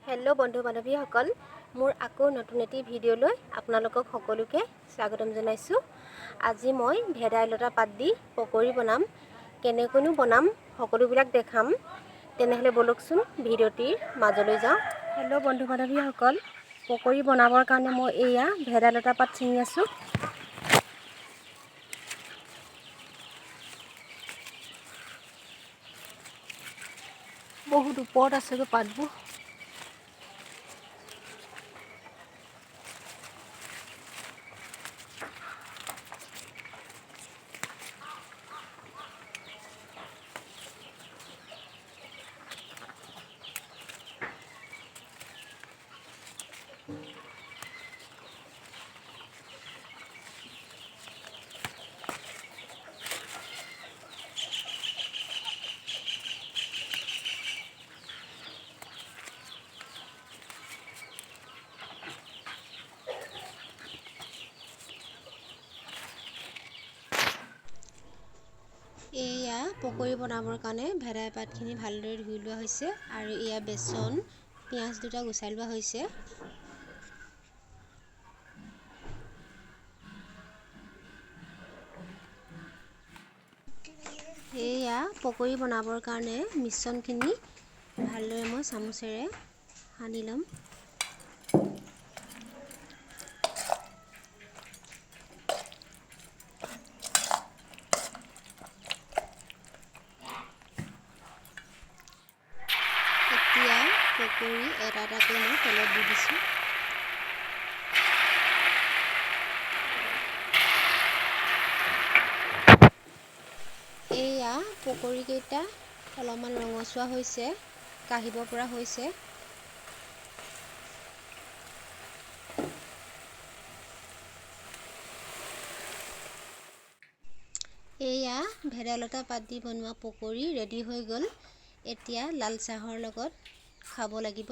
Hello' বন্ধু বান্ধৱীসকল, মোৰ আকৌ নতুন এটি ভিডিঅ'লৈ আপোনালোকক সকলোকে স্বাগতম জনাইছোঁ। আজি মই ভেদাইলতা পাত দি পকৰি বনাম। কেনেকৈনো বনাম সকলোবিলাক দেখাম। তেনেহ'লে বলকচোন ভিডিঅ'টিৰ মাজলৈ যাওঁ। হেল্ল' বন্ধু বান্ধৱীসকল, পকৰি বনাবৰ কাৰণে মই এয়া ভেদাইলতা পাত ছিঙি আছোঁ। বহুত ওপৰত আছেগৈ পাতবোৰ। এয়া পকৰি বনাবৰ কাৰণে ভেদাই পাতখিনি ভালদৰে ধুই লোৱা হৈছে আৰু এয়া বেচন, পিঁয়াজ দুটা গুচাই লোৱা হৈছে। এয়া পকৰি বনাবৰ কাৰণে মিশ্ৰণখিনি ভালদৰে মই চামুচেৰে সানি ল'ম। এতিয়া পকৰি এটা এটাকৈ মই তেলত দি দিছোঁ। এয়া পকৰিকেইটা অলপমান ৰঙচুৱা হৈছে, কাঢ়িব পৰা হৈছে। এয়া ভেদাইলতা পাত দি বনোৱা পকৰি ৰেডি হৈ গ'ল। এতিয়া লাল চাহৰ লগত খাব লাগিব।